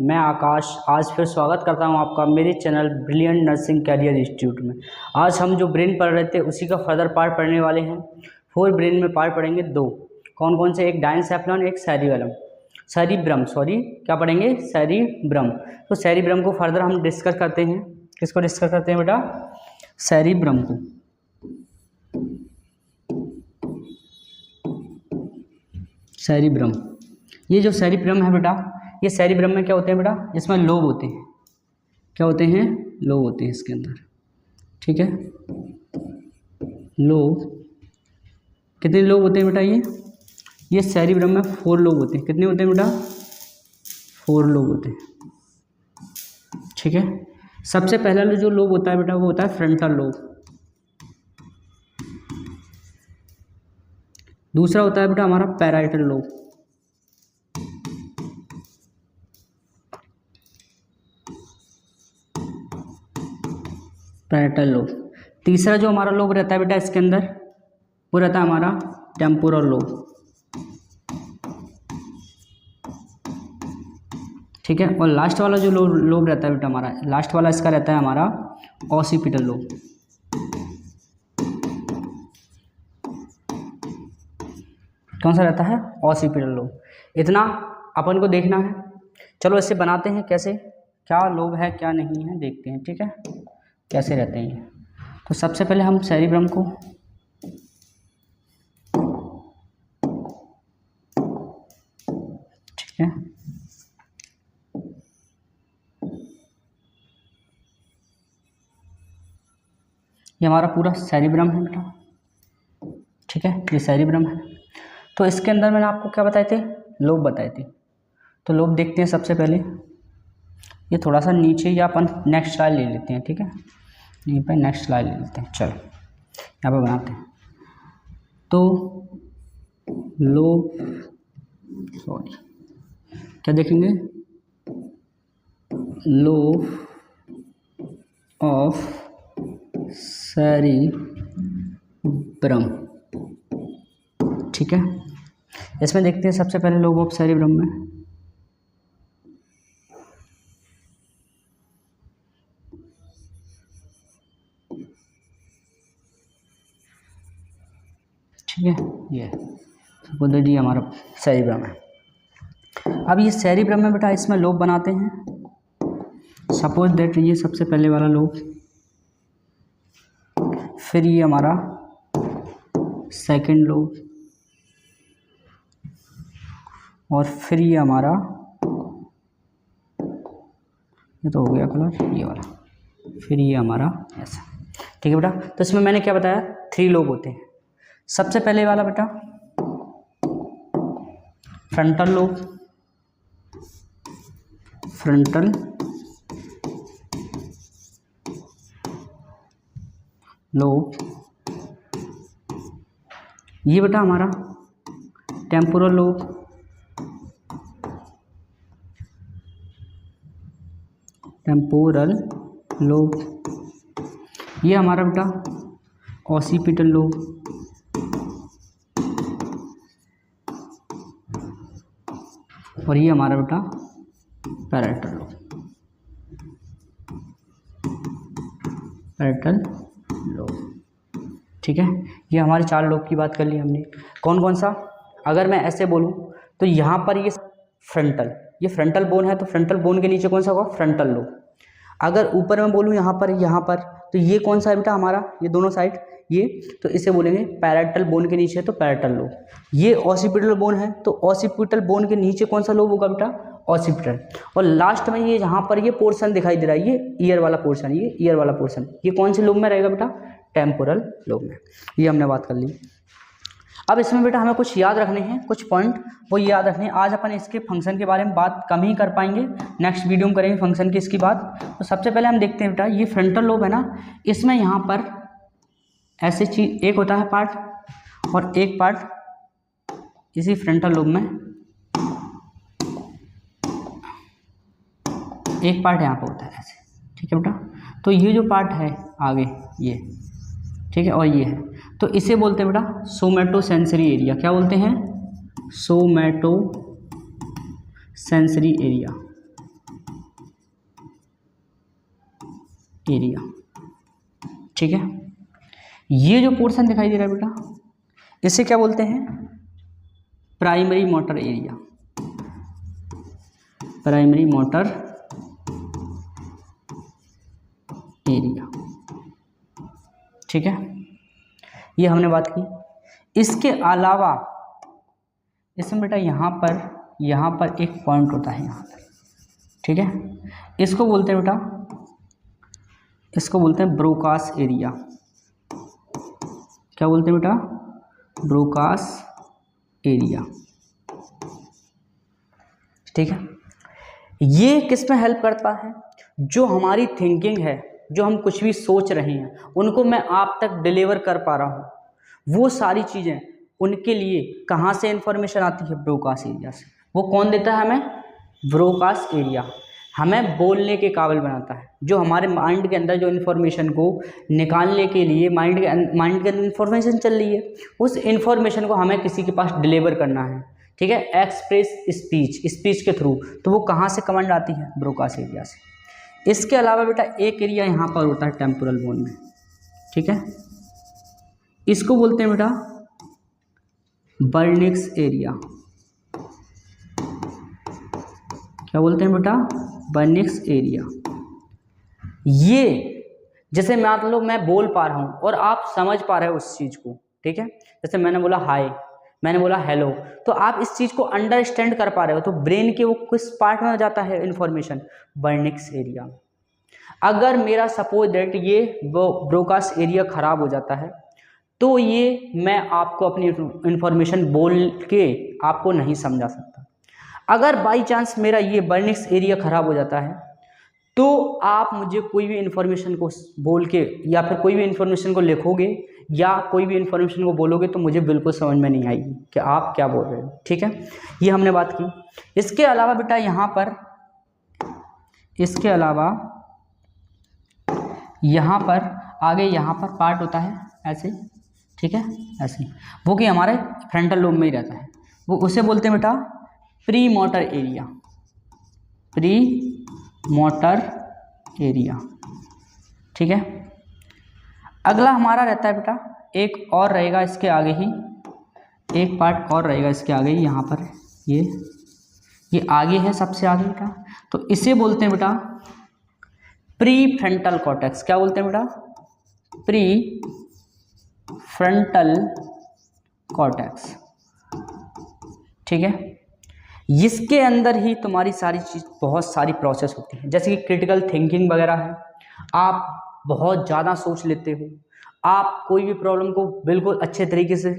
मैं आकाश आज फिर स्वागत करता हूं आपका मेरे channel brilliant nursing career institute में। आज हम जो ब्रेन पढ़ रहे थे उसी का फर्दर पार्ट पढ़ने वाले हैं। 4 ब्रेन में पार्ट पढ़ेंगे 2। कौन कौन से? एक डायनसेफ्लॉन, एक सेरिब्रम। क्या पढ़ेंगे? सेरिब्रम। तो सेरिब्रम को फर्दर हम डिस्कस करते हैं। किसको डिस्कस करते हैं बेटा? सेरिब्रम को। सेरिब्रम, ये जो सेरिब्रम है बेटा, ये सेरिब्रम में क्या होते हैं बेटा? इसमें लोब होते हैं। क्या होते हैं? लोब होते हैं इसके अंदर। ठीक है, लोब। कितने लोब होते हैं बेटा? ये सेरिब्रम में 4 लोब होते हैं। कितने होते हैं बेटा? 4 लोब होते हैं। ठीक है, सबसे पहला जो लोब होता है बेटा वो होता है फ्रंटल लोब। दूसरा होता है बेटा हमारा पैराइटल लोब। Parietal lobe. तीसरा जो हमारा लोब रहता है बेटा इसके अंदर वो रहता है हमारा टेम्पोरल लोब। ठीक है, और लास्ट वाला जो लोब रहता है बेटा हमारा, लास्ट वाला इसका रहता है हमारा ऑसिपिटल लोब। कौन सा रहता है? Occipital lobe. इतना अपन को देखना है। चलो इसे बनाते हैं कैसे, क्या लोब है क्या नहीं है देखते हैं। ठीक है, कैसे रहते हैं ये। तो सबसे पहले हम सेरिब्रम को ठीक है, ये हमारा पूरा सेरिब्रम है बेटा। ठीक है, ये सेरिब्रम है। तो इसके अंदर मैंने आपको क्या बताए थे? लोब बताए थे। तो लोब देखते हैं सबसे पहले। ये थोड़ा सा नीचे या अपन नेक्स्ट स्लाइड ले लेते हैं। ठीक है, यहीं पर नेक्स्ट स्लाइड ले लेते हैं। चलो यहाँ पर बनाते हैं। तो लोब, सॉरी, क्या देखेंगे? Lobe of cerebrum. ठीक है, इसमें देखते हैं सबसे पहले लोब ऑफ सेरिब्रम में। ठीक है, ये सपोज दैट ये हमारा सेरिब्रम है। अब ये सेरिब्रम में बेटा इसमें लोब बनाते हैं। सपोज दैट ये सबसे पहले वाला लोब, फिर ये हमारा सेकंड लोब, और फिर ये हमारा, ये तो हो गया कलर ये वाला, फिर ये हमारा ऐसा। ठीक है बेटा, तो इसमें मैंने क्या बताया? 3 लोब होते हैं। सबसे पहले वाला बेटा फ्रंटल लोब, फ्रंटल लोब। ये बेटा हमारा टेम्पोरल लोब, टेम्पोरल लोब। ये हमारा बेटा ऑसिपिटल लोब, और ये हमारा बेटा पैराइटल लोब। Parietal lobe. ठीक है, ये हमारे 4 लोब की बात कर ली हमने। कौन कौन सा? अगर मैं ऐसे बोलूँ तो यहाँ पर ये फ्रंटल, ये फ्रंटल बोन है, तो फ्रंटल बोन के नीचे कौन सा होगा? Frontal lobe. अगर ऊपर मैं बोलूँ यहाँ पर, तो ये कौन सा है बेटा हमारा? ये दोनों साइड ये, तो इसे बोलेंगे पैराइटल बोन के नीचे तो पैराइटल लोब। ये ऑसिपिटल बोन है, तो ऑसिपिटल बोन के नीचे कौन सा लोब होगा बेटा? ऑसिपिटल। और लास्ट में ये यहाँ पर ये पोर्शन दिखाई दे रहा है, ये ईयर वाला पोर्शन, ये ईयर वाला पोर्शन, ये कौन से लोब में रहेगा बेटा? टेम्पोरल लोब में। ये हमने बात कर ली। अब इसमें बेटा हमें कुछ याद रखने हैं, कुछ पॉइंट वो याद रखने हैं। आज अपन इसके फंक्शन के बारे में बात कम ही कर पाएंगे, नेक्स्ट वीडियो में करेंगे फंक्शन की इसकी बात। तो सबसे पहले हम देखते हैं बेटा, ये फ्रंटल लोब है ना, इसमें यहाँ पर ऐसे चीज एक होता है पार्ट, और एक पार्ट इसी फ्रंटल लोब में एक पार्ट यहाँ पर होता है ऐसे। ठीक है बेटा, तो ये जो पार्ट है आगे ये, ठीक है, और ये है, तो इसे बोलते हैं बेटा सोमैटो सेंसरी एरिया। क्या बोलते हैं? सोमैटो सेंसरी एरिया। एरिया। ठीक है, ये जो पोर्शन दिखाई दे रहा है बेटा, इसे क्या बोलते हैं? Primary motor area. Primary motor area. ठीक है, ये हमने बात की। इसके अलावा इसमें बेटा यहाँ पर एक पॉइंट होता है यहाँ पर। ठीक है, इसको बोलते हैं बेटा, इसको बोलते हैं ब्रोकास एरिया। क्या बोलते हैं बेटा? Broca's area. ठीक है, ये किस में हेल्प करता है? जो हमारी थिंकिंग है, जो हम कुछ भी सोच रहे हैं, उनको मैं आप तक डिलीवर कर पा रहा हूँ, वो सारी चीज़ें उनके लिए कहाँ से इंफॉर्मेशन आती है? ब्रोकास एरिया से। वो कौन देता है हमें? ब्रोकास एरिया हमें बोलने के काबिल बनाता है। जो हमारे माइंड के अंदर जो इन्फॉर्मेशन को निकालने के लिए माइंड के अंदर इन्फॉर्मेशन चल रही है, उस इन्फॉर्मेशन को हमें किसी के पास डिलीवर करना है। ठीक है, एक्सप्रेस स्पीच के थ्रू। तो वो कहाँ से कमांड आती है? ब्रोकास एरिया से। इसके अलावा बेटा एक एरिया यहाँ पर होता है टेम्पोरल बोन में। ठीक है, इसको बोलते हैं बेटा बर्निक्स एरिया। क्या बोलते हैं बेटा? बर्निक्स एरिया। ये जैसे मान लो मैं बोल पा रहा हूँ और आप समझ पा रहे हो उस चीज़ को। ठीक है, जैसे मैंने बोला हाय, मैंने बोला हेलो, तो आप इस चीज़ को अंडरस्टैंड कर पा रहे हो। तो ब्रेन के वो किस पार्ट में जाता है इन्फॉर्मेशन? बर्निक्स एरिया। अगर मेरा सपोज दैट ये ब्रोकास एरिया ख़राब हो जाता है, तो ये मैं आपको अपनी इन्फॉर्मेशन बोल के आपको नहीं समझा सकता। अगर बाई चांस मेरा ये बर्निक्स एरिया ख़राब हो जाता है, तो आप मुझे कोई भी इन्फॉर्मेशन को बोल के या फिर कोई भी इन्फॉर्मेशन को लिखोगे या कोई भी इन्फॉर्मेशन को बोलोगे तो मुझे बिल्कुल समझ में नहीं आएगी कि आप क्या बोल रहे हो। ठीक है, ये हमने बात की। इसके अलावा बेटा यहाँ पर आगे यहाँ पर पार्ट होता है ऐसे। ठीक है, ऐसे, वो कि हमारे फ्रंटल लोब में ही रहता है। वो उसे बोलते हैं बेटा pre motor area. Pre motor area. ठीक है, अगला हमारा रहता है बेटा, एक और रहेगा इसके आगे ही, एक पार्ट और रहेगा इसके आगे ही, यहाँ पर ये आगे है, सबसे आगे बेटा। तो इसे बोलते हैं बेटा प्री फ्रंटल कॉर्टेक्स। क्या बोलते हैं बेटा? Pre frontal cortex. ठीक है, इसके अंदर ही तुम्हारी सारी चीज़, बहुत सारी प्रोसेस होती है, जैसे कि क्रिटिकल थिंकिंग वगैरह है। आप बहुत ज़्यादा सोच लेते हो, आप कोई भी प्रॉब्लम को बिल्कुल अच्छे तरीके से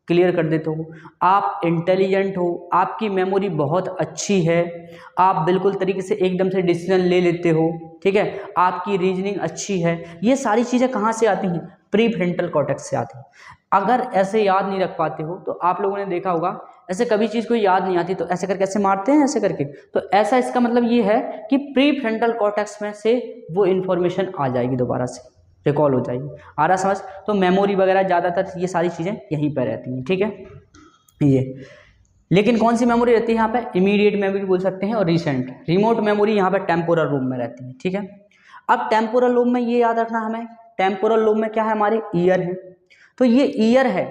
क्लियर कर देते हो, आप इंटेलिजेंट हो, आपकी मेमोरी बहुत अच्छी है, आप बिल्कुल तरीके से एकदम से डिसीजन ले लेते हो। ठीक है, आपकी रीजनिंग अच्छी है। ये सारी चीज़ें कहाँ से आती हैं? प्री फ्रंटल कॉर्टेक्स से आती हैं। अगर ऐसे याद नहीं रख पाते हो तो आप लोगों ने देखा होगा, ऐसे कभी चीज़ कोई याद नहीं आती तो ऐसे करके ऐसे मारते हैं, ऐसे करके। तो ऐसा इसका मतलब ये है कि प्री फ्रंटल कॉर्टेक्स में से वो इन्फॉर्मेशन आ जाएगी, दोबारा से रिकॉल हो जाएगी। आ रहा समझ? तो मेमोरी वगैरह ज़्यादातर ये सारी चीज़ें यहीं पर रहती हैं। ठीक है, ये लेकिन कौन सी मेमोरी रहती है यहाँ पे? इमीडिएट मेमोरी बोल सकते हैं और रिसेंट। रिमोट मेमोरी यहाँ पे टेम्पोरल लोब में रहती है। ठीक है, अब टेम्पोरल लोब में ये याद रखना हमें, टेम्पोरल लोब में क्या है? हमारे ईयर है। तो ये ईयर है,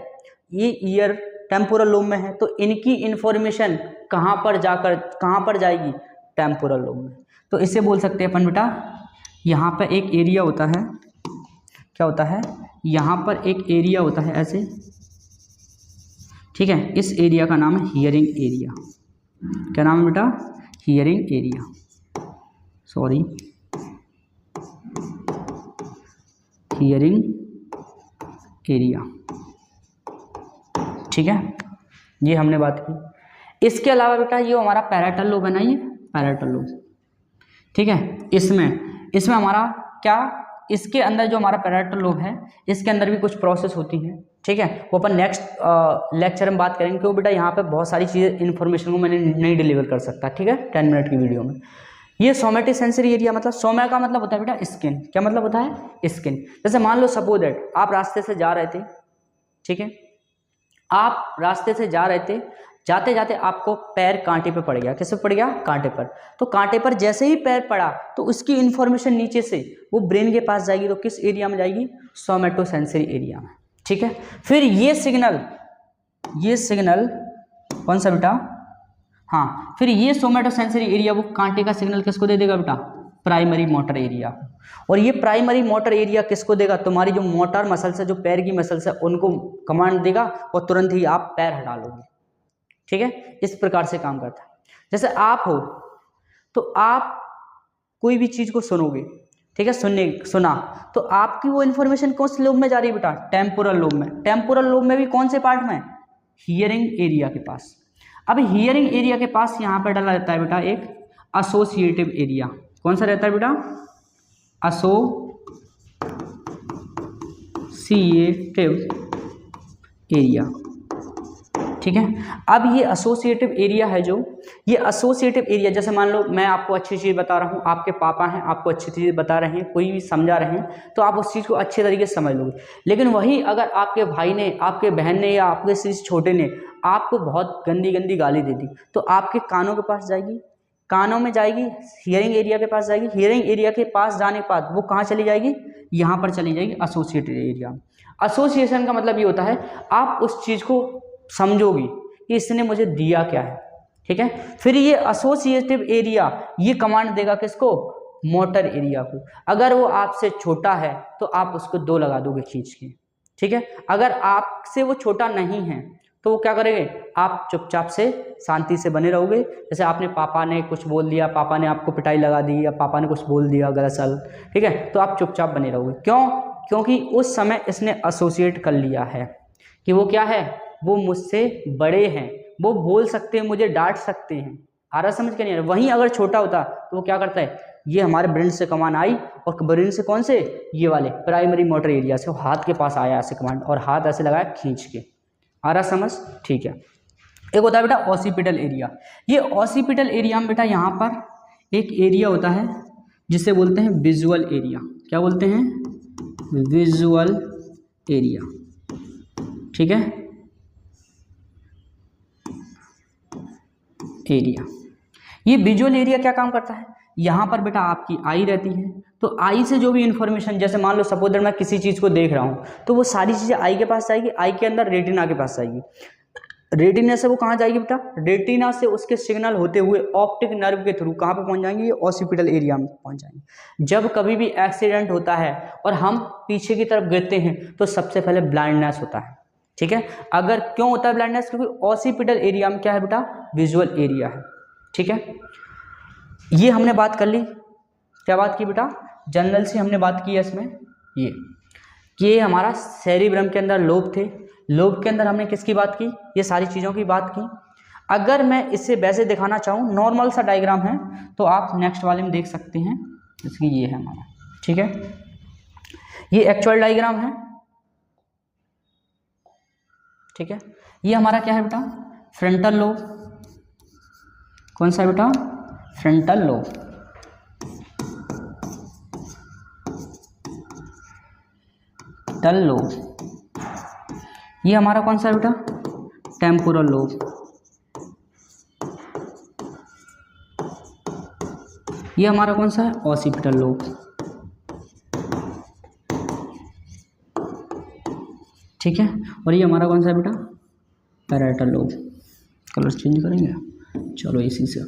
ये ईयर टेम्पोरल लोब में है, तो इनकी इन्फॉर्मेशन कहाँ पर जाएगी? टेम्पोरल लोब में। तो इसे बोल सकते हैं अपन बेटा, यहाँ पे एक एरिया होता है, क्या होता है? यहाँ पर एक एरिया होता है ऐसे। ठीक है, इस एरिया का नाम है हियरिंग एरिया। क्या नाम है बेटा? Hearing area. Sorry, hearing area. ठीक है, ये हमने बात की। इसके अलावा बेटा ये हमारा पैराइटल लोब है ना, ये पैराइटल लोब। ठीक है, इसमें हमारा क्या, इसके अंदर जो हमारा पैराइटल लोब है, इसके अंदर भी कुछ प्रोसेस होती हैं। ठीक है, वो अपन नेक्स्ट लेक्चर में बात करेंगे, क्योंकि बेटा यहाँ पे बहुत सारी चीज़ें इन्फॉर्मेशन को मैंने नहीं डिलीवर कर सकता। ठीक है, 10 मिनट की वीडियो में। ये सोमेटिक सेंसरी एरिया, मतलब सोमा का मतलब होता है बेटा स्किन। क्या मतलब होता है? स्किन। जैसे मान लो सपोज दैट आप रास्ते से जा रहे थे। ठीक है, आप रास्ते से जा रहे थे, जाते जाते आपको पैर कांटे पे पड़ गया, कैसे पड़ गया, कांटे पर। तो कांटे पर जैसे ही पैर पड़ा तो उसकी इन्फॉर्मेशन नीचे से वो ब्रेन के पास जाएगी, तो किस एरिया में जाएगी, सोमेटोसेंसरी एरिया में, ठीक है। फिर ये सिग्नल कौन सा बेटा, हाँ, फिर ये सोमेटोसेंसरी एरिया वो कांटे का सिग्नल किसको दे देगा बेटा, प्राइमरी मोटर एरिया। और ये प्राइमरी मोटर एरिया किसको देगा, तुम्हारी जो मोटर मसल्स है, जो पैर की मसल्स है, उनको कमांड देगा और तुरंत ही आप पैर हटा लोगे, ठीक है। इस प्रकार से काम करता है। जैसे आप हो तो आप कोई भी चीज को सुनोगे, ठीक है, सुना तो आपकी वो इन्फॉर्मेशन कौन से लोब में जा रही है बेटा, टेम्पोरल लोब में। टेम्पोरल लोब में भी कौन से पार्ट में, हियरिंग एरिया के पास। अब हियरिंग एरिया के पास यहाँ पर डाला रहता है बेटा एक एसोसिएटिव एरिया। कौन सा रहता है बेटा, एसोसिएटिव एरिया, ठीक है। अब ये एसोसिएटिव एरिया है जो, ये एसोसिएटिव एरिया, जैसे मान लो मैं आपको अच्छी चीज़ बता रहा हूँ, आपके पापा हैं आपको अच्छी चीज़ बता रहे हैं, कोई भी समझा रहे हैं, तो आप उस चीज़ को अच्छे तरीके से समझ लोगे। लेकिन वही अगर आपके भाई ने, आपके बहन ने या आपके से छोटे ने आपको बहुत गंदी गंदी गाली दे दी, तो आपके कानों के पास जाएगी, कानों में जाएगी, हियरिंग एरिया के पास जाएगी। हियरिंग एरिया के पास जाने के बाद वो कहाँ चली जाएगी, यहाँ पर चली जाएगी एसोसिएटिव एरिया। एसोसिएशन का मतलब ये होता है आप उस चीज़ को समझोगी कि इसने मुझे दिया क्या है, ठीक है। फिर ये एसोसिएटिव एरिया ये कमांड देगा किसको, मोटर एरिया को। अगर वो आपसे छोटा है तो आप उसको 2 लगा दोगे खींच के, ठीक है। अगर आपसे वो छोटा नहीं है तो वो क्या करेंगे, आप चुपचाप से शांति से बने रहोगे। जैसे आपने पापा ने कुछ बोल दिया, पापा ने आपको पिटाई लगा दी या पापा ने कुछ बोल दिया गलत, ठीक है, तो आप चुपचाप बने रहोगे। क्यों, क्योंकि उस समय इसने एसोसिएट कर लिया है कि वो क्या है, वो मुझसे बड़े हैं, वो बोल सकते हैं, मुझे डांट सकते हैं। आ रहा समझ के नहीं आ रहा। वहीं अगर छोटा होता तो वो क्या करता है, ये हमारे ब्रेन से कमांड आई, और ब्रेन से कौन से, ये वाले प्राइमरी मोटर एरिया से हाथ के पास आया ऐसे कमांड, और हाथ ऐसे लगाया खींच के। आ रहा समझ, ठीक है। एक होता है बेटा ऑसिपिटल एरिया। ये ऑसिपिटल एरिया में बेटा यहाँ पर एक एरिया होता है जिसे बोलते हैं विजुअल एरिया। क्या बोलते हैं, विजुअल एरिया, ठीक है, एरिया। ये विजुअल एरिया क्या काम करता है, यहाँ पर बेटा आपकी आई रहती है, तो आई से जो भी इंफॉर्मेशन, जैसे मान लो सपोज मैं किसी चीज़ को देख रहा हूँ, तो वो सारी चीज़ें आई के पास जाएगी, आई के अंदर रेटिना के पास जाएगी, रेटिना से वो कहाँ जाएगी बेटा, रेटिना से उसके सिग्नल होते हुए ऑप्टिक नर्व के थ्रू कहाँ पे पहुँच जाएंगे, ये ऑसिपिटल एरिया में पहुँच जाएंगे। जब कभी भी एक्सीडेंट होता है और हम पीछे की तरफ गिरते हैं तो सबसे पहले ब्लाइंडनेस होता है, ठीक है। अगर क्यों होता है ब्लाइंडनेस, क्योंकि ऑसिपिटल एरिया में क्या है बेटा, विजुअल एरिया है, ठीक है। ये हमने बात कर ली, क्या बात की बेटा, जनरल से हमने बात की है इसमें, ये हमारा सेरिब्रम के अंदर लोब थे, लोब के अंदर हमने किसकी बात की, ये सारी चीज़ों की बात की। अगर मैं इसे वैसे दिखाना चाहूँ, नॉर्मल सा डायग्राम है, तो आप नेक्स्ट वाले में देख सकते हैं, जैसे ये है हमारा, ठीक है, ये एक्चुअल डायग्राम है, ठीक है। ये हमारा क्या है बेटा, फ्रंटल लोब। कौन सा है बेटा, फ्रंटल लोब। Frontal lobe. ये हमारा कौन सा है बेटा, टेम्पोरल लोब। ये हमारा कौन सा है, ऑसिपिटल लोब, ठीक है। और ये हमारा कौन सा है बेटा, पैराइटल लोब। कलर चेंज करेंगे, चलो इसी से,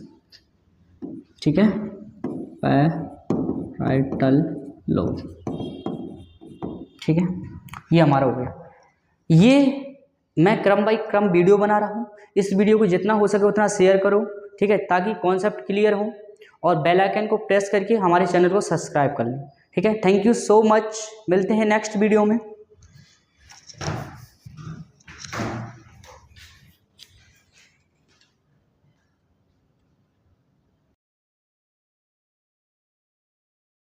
ठीक है, पैराइटल लोब, ठीक है। ये हमारा हो गया। ये मैं क्रम बाई क्रम वीडियो बना रहा हूँ, इस वीडियो को जितना हो सके उतना शेयर करो, ठीक है, ताकि कॉन्सेप्ट क्लियर हो, और बेल आइकन को प्रेस करके हमारे चैनल को सब्सक्राइब कर लें, ठीक है। थैंक यू सो मच, मिलते हैं नेक्स्ट वीडियो में।